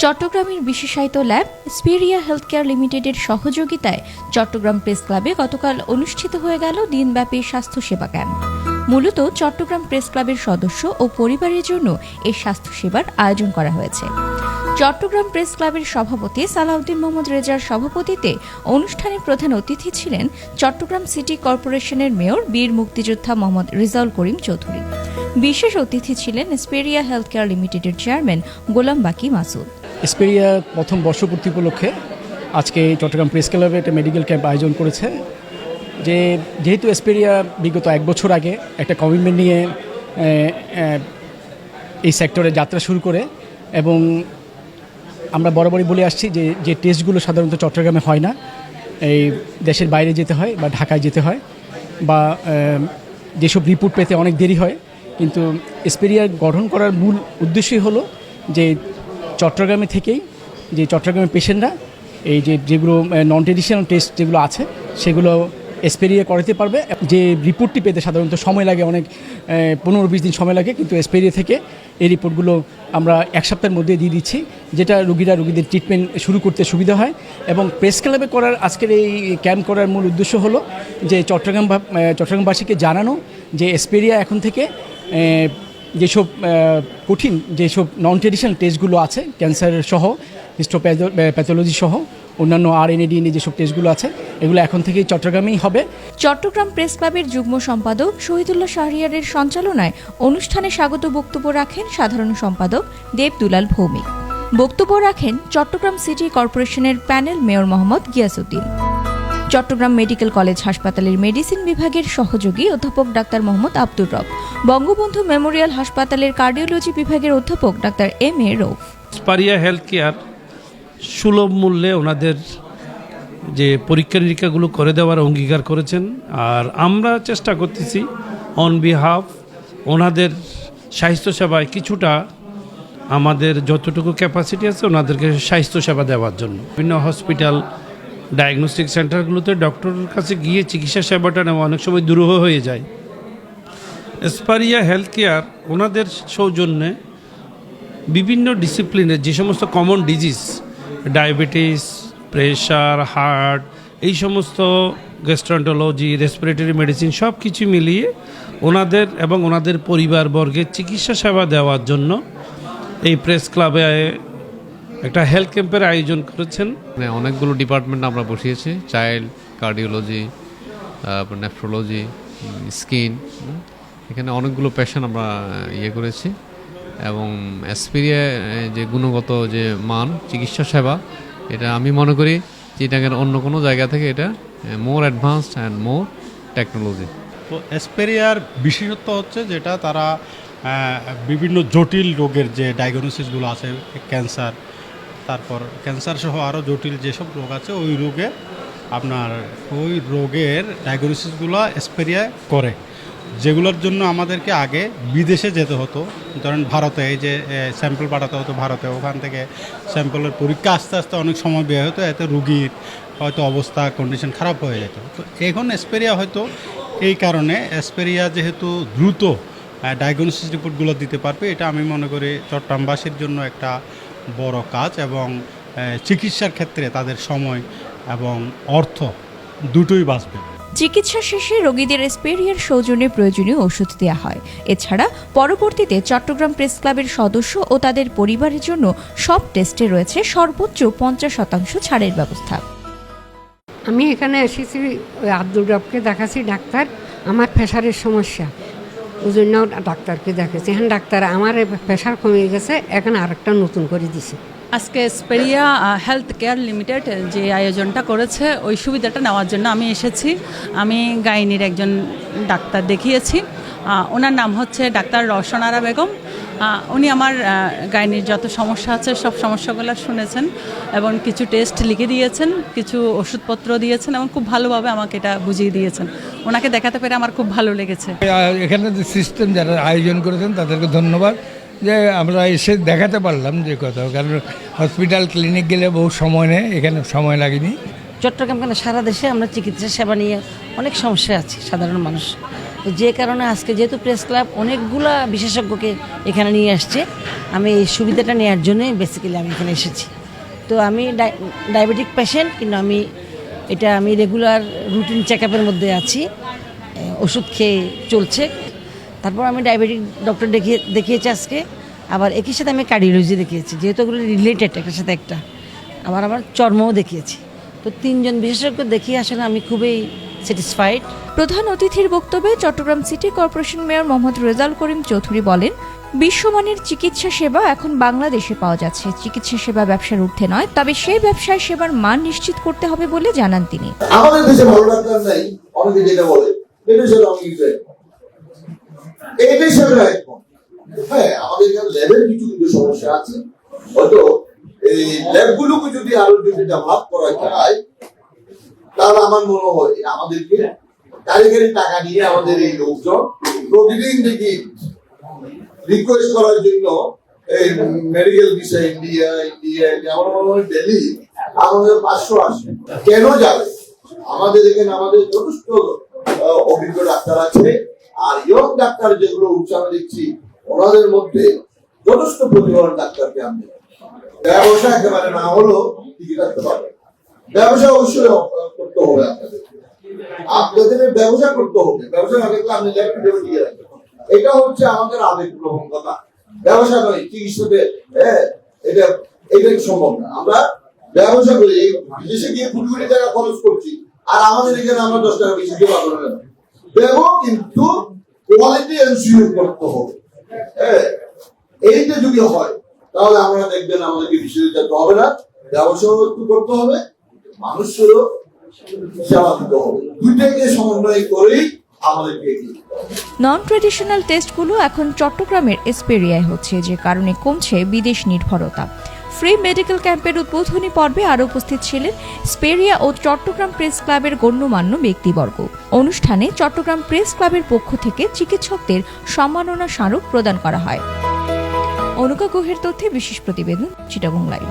চট্টগ্রামের বিশেষায়িত lab স্পেরিয়া health care লিমিটেডের সহযোগিতায় চট্টগ্রাম প্রেস ক্লাবে গতকাল অনুষ্ঠিত হয়ে গেল দিনব্যাপী স্বাস্থ্যসেবা ক্যাম্প। মূলত চট্টগ্রাম প্রেস ক্লাবের সদস্য ও পরিবারের জন্য এই স্বাস্থ্যসেবার আয়োজন করা হয়েছে। চট্টগ্রাম প্রেস ক্লাবের সভাপতি সালাউদ্দিন মোহাম্মদ রেজার সভাপতিত্বে অনুষ্ঠানে প্রধান অতিথি ছিলেন চট্টগ্রাম সিটি কর্পোরেশনের মেয়র বীর মুক্তিযোদ্ধা মোহাম্মদ রেজাউল করিম চৌধুরী। বিশেষ অতিথি ছিলেন স্পেরিয়া হেলথ কেয়ার লিমিটেডের চেয়ারম্যান গোলাম বাকি মাসুদ। স্পেরিয়া প্রথম বর্ষপূর্তি উপলক্ষে আজকে চট্টগ্রাম প্রেস ক্লাবে একটা মেডিকেল ক্যাম্প আয়োজন করেছে। যেহেতু স্পেরিয়া বিগত 1 বছর আগে একটা কমিটমেন্ট নিয়ে এই সেক্টরে যাত্রা শুরু করে, এবং আমরা বরাবরই বলে আসছি যে টেস্টগুলো সাধারণত চট্টগ্রামে হয় না, এই দেশের বাইরে যেতে হয় বা ঢাকায় যেতে হয়, বা যেসব রিপোর্ট পেতে অনেক দেরি হয়। কিন্তু স্পেরিয়া গঠন করার মূল উদ্দেশ্যই হলো যে চট্টগ্রামে থেকেই যে চট্টগ্রামের পেশেন্টরা এই যেগুলো নন ট্রেডিশনাল টেস্ট যেগুলো আছে সেগুলো স্পেরিয়া করাতে পারবে। যে রিপোর্টটি পেতে সাধারণত সময় লাগে, অনেক 15-20 দিন সময় লাগে, কিন্তু স্পেরিয়া থেকে এই রিপোর্টগুলো আমরা 1 সপ্তাহের মধ্যে দিয়ে দিচ্ছি, যেটা রোগীদের ট্রিটমেন্ট শুরু করতে সুবিধা হয়। এবং প্রেস ক্লাবে করার আজকের এই ক্যাম্প করার মূল উদ্দেশ্য হলো যে চট্টগ্রামবাসীকে জানানো যে স্পেরিয়া এখন থেকে যেসব কঠিন যেসব নন ট্রেডিশনাল টেস্টগুলো আছে, ক্যান্সার সহ, হিস্টোপ্যাথোলজি সহ অন্যান্য RNA-DNA যেসব টেস্টগুলো আছে, এগুলো এখন থেকেই চট্টগ্রামেই হবে। চট্টগ্রাম প্রেস ক্লাবের যুগ্ম সম্পাদক শহীদুল্লাহ শাহরিয়ারের সঞ্চালনায় অনুষ্ঠানে স্বাগত বক্তব্য রাখেন সাধারণ সম্পাদক দেব দুলাল ভৌমিক। বক্তব্য রাখেন চট্টগ্রাম সিটি কর্পোরেশনের panel mayor Mohammad Giasuddin. Chittagong medical college হাসপাতালের মেডিসিন বিভাগের সহযোগী অধ্যাপক ডাক্তার মোহাম্মদ আব্দুর রব, বঙ্গবন্ধু মেমোরিয়াল হাসপাতালের কার্ডিওলজি বিভাগের অধ্যাপক ডাক্তার M.A. রৌফ। স্পেরিয়া হেলথ কেয়ার সুলভ মূল্যে ওনাদের যে পরীক্ষা নিরীক্ষাগুলো করে দেওয়ার অঙ্গীকার করেছেন, আর আমরা চেষ্টা করতেছি অন বিহাফ ওনাদের স্বাস্থ্যসেবায় কিছুটা আমাদের যতটুকু ক্যাপাসিটি আছে ওনাদেরকে স্বাস্থ্যসেবা দেওয়ার জন্য। বিভিন্ন হসপিটাল ডায়াগনস্টিক সেন্টারগুলোতে ডক্টরের কাছে গিয়ে চিকিৎসা সেবাটা নেওয়া অনেক সময় দুরূহ হয়ে যায়। স্পেরিয়া হেলথ কেয়ার ওনাদের সৌজন্যে বিভিন্ন ডিসিপ্লিনের যে সমস্ত common disease, diabetes, pressure, heart, এই সমস্ত গ্যাস্ট্রোন্টোলজি, রেসপিরেটরি মেডিসিন সব কিছু মিলিয়ে ওনাদের এবং ওনাদের পরিবারবর্গের চিকিৎসা সেবা দেওয়ার জন্য এই প্রেস ক্লাবে একটা হেলথ ক্যাম্পের আয়োজন করেছেন। অনেকগুলো ডিপার্টমেন্ট আমরা বসিয়েছি, চাইল্ড, কার্ডিওলজি, তারপর নেফ্রোলজি, স্কিন, এখানে অনেকগুলো পেশেন্ট আমরা করেছি। এবং স্পেরিয়া যে গুণগত যে মান চিকিৎসা সেবা, এটা আমি মনে করি যে এটাকে অন্য কোনো জায়গা থেকে এটা মোর অ্যাডভান্সড অ্যান্ড মোর টেকনোলজি। তো স্পেরিয়ার বিশেষত্ব হচ্ছে যেটা তারা বিভিন্ন জটিল রোগের যে ডায়াগনোসিসগুলো আছে, ক্যান্সার, তারপর ক্যান্সার সহ আরও জটিল যেসব রোগ আছে ওই রোগের ডায়াগনোসিসগুলো স্পেরিয়া করে, যেগুলোর জন্য আমাদেরকে আগে বিদেশে যেতে হতো। ধরেন ভারতে এই যে স্যাম্পল পাঠাতে হতো ভারতে, ওখান থেকে স্যাম্পলের পরীক্ষা আস্তে আস্তে অনেক সময় ব্যয় হতো, এতে রুগীর হয়তো অবস্থা কন্ডিশন খারাপ হয়ে যেত। তো এখন স্পেরিয়া হয়তো এই কারণে স্পেরিয়া যেহেতু দ্রুত ডায়াগনোসিস রিপোর্টগুলো দিতে পারবে, এটা আমি মনে করি চট্টগ্রামবাসীর জন্য একটা বড় কাজ, এবং চিকিৎসার ক্ষেত্রে তাদের সময় এবং অর্থ দুটোই বাঁচবে। চিকিৎসা শেষে রোগীদের স্পেরিয়ার সৌজন্যে প্রয়োজনীয় ওষুধ দেওয়া হয়। এছাড়া পরবর্তীতে চট্টগ্রাম প্রেস ক্লাবের সদস্য ও তাদের পরিবারের জন্য সব টেস্টে রয়েছে সর্বোচ্চ 50% ছাড়ের ব্যবস্থা। আমি এখানে এসেছি আব্দুর রবকে দেখাচ্ছি ডাক্তার, আমার প্রেশারের সমস্যা, ওই জন্য ডাক্তারকে দেখাচ্ছি। এখন ডাক্তার আমার প্রেশার কমে গেছে, এখন আরেকটা নতুন করে দিছে। আজকে স্পেরিয়া হেলথ কেয়ার লিমিটেড যে আয়োজনটা করেছে ওই সুবিধাটা নেওয়ার জন্য আমি এসেছি। আমি গাইনির একজন ডাক্তার দেখিয়েছি, ওনার নাম হচ্ছে ডাক্তার রওশনারা বেগম। উনি আমার গাইনির যত সমস্যা আছে সব সমস্যাগুলো শুনেছেন এবং কিছু টেস্ট লিখে দিয়েছেন, কিছু ওষুধপত্র দিয়েছেন এবং খুব ভালোভাবে আমাকে এটা বুঝিয়ে দিয়েছেন। ওনাকে দেখাতে পেরে আমার খুব ভালো লেগেছে। এখানে যে সিস্টেম যারা আয়োজন করেছেন তাদেরকে ধন্যবাদ, যে আমরা এসে দেখাতে পারলাম যে কথা, কারণ হসপিটাল ক্লিনিক গেলে বহু সময় নেয়, এখানে সময় লাগেনি। চট্টগ্রাম কেন সারা দেশে আমরা চিকিৎসা সেবা নিয়ে অনেক সমস্যা আছি সাধারণ মানুষ, তো যে কারণে আজকে যেহেতু প্রেস ক্লাব অনেকগুলা বিশেষজ্ঞকে এখানে নিয়ে আসছে, আমি এই সুবিধাটা নেওয়ার জন্যই বেসিক্যালি আমি এখানে এসেছি। তো আমি ডায়াবেটিক পেশেন্ট, কিন্তু আমি রেগুলার রুটিন চেক আপের মধ্যে আছি, ওষুধ খেয়ে চলছে। তারপর আমি ডায়াবেটিক ডক্টর দেখিয়েছি আজকে, আবার একই সাথে আমি কার্ডিওলজি দেখিয়েছি, যেহেতু ওগুলো রিলেটেড একটার সাথে একটা। আবার আমার চর্মও দেখিয়েছি। তো 3 জন বিশেষজ্ঞ দেখিয়ে আসলে আমি খুবই স্যাটিসফাইড। প্রধান অতিথির বক্তব্যে Chattogram city corporation mayor Mohammad Rezaul Karim Chowdhury বলেন, বিশ্বমানের চিকিৎসা সেবা এখন বাংলাদেশে পাওয়া যাচ্ছে। চিকিৎসা সেবা ব্যবসার ঊর্ধ্বে নয়, তবে সেই ব্যবসায় সেবার মান নিশ্চিত করতে হবে বলে জানান তিনি। আমাদের দেশে ভালো ডাক্তার নাই, অনেকে যেটা বলে এইটাই সেটা একমত। হ্যাঁ, আমাদের এখানে ল্যাবের কিছু সমস্যা আছে, হয়তো এই ল্যাবগুলোকে যদি আরো ডেভেলপ করা যায়, তাহলে আমার মনে হয় আমাদেরকে কারিগরি টাকা নিয়ে আমাদের এই লোকজন প্রতিদিন দেখি রিকোয়েস্ট করার জন্য এই মেডিকেল ভিসা ইন্ডিয়া আমার মনে হয় ডেলি আমাদের 500 আসে। কেন যাবে? আমাদের এখানে আমাদের যথেষ্ট অভিজ্ঞ ডাক্তার আছে, আর ইয়ং ডাক্তার যেগুলো উচ্চারণ দেখছি ওনাদের মধ্যে যথেষ্ট প্রতিভাবান ডাক্তারকে আমি ব্যবসা একেবারে না হলেও টিকে রাখতে পারবে। ব্যবসা অবশ্যই করতে হবে, আপনাদের ব্যবসা করতে হবে। ব্যবসা না করলে আপনি টিকে রাখবেন, এটা হচ্ছে আমাদের আবেগ প্রবণ কথা। ব্যবসা নয় চিকিৎসাতে, এটা সম্ভব না। আমরা ব্যবসা করি, বিদেশে গিয়ে 20 কোটি টাকা খরচ করছি, আর আমাদের এখানে আমরা 10 টাকা বেশি দিয়ে পাবো না। কিন্তু কোয়ালিটি এনশিওর করতে হবে। এইটা যদি হয় তাহলে আমরা দেখবেন আমাদেরকে বিশ্বজিৎ যেতে হবে না, ব্যবসাও একটু করতে হবে, মানুষেরও সেবা দিতে হবে। দুইটাকে সমন্বয় করেই আমাদেরকে নন ট্র্যাডিশনাল টেস্টগুলো এখন চট্টগ্রামের এসপেরিয়ায় হচ্ছে, যে কারণে কমছে বিদেশ নির্ভরতা। ফ্রি মেডিকেল ক্যাম্পের উদ্বোধনী পর্বে আরও উপস্থিত ছিলেন স্পেরিয়া ও চট্টগ্রাম প্রেস ক্লাবের গণ্যমান্য ব্যক্তিবর্গ। অনুষ্ঠানে চট্টগ্রাম প্রেস ক্লাবের পক্ষ থেকে চিকিৎসকদের সম্মাননা স্মারক প্রদান করা হয়। অনুকা গুহের তথ্যে বিশেষ প্রতিবেদন, চিটাগং লাইভ।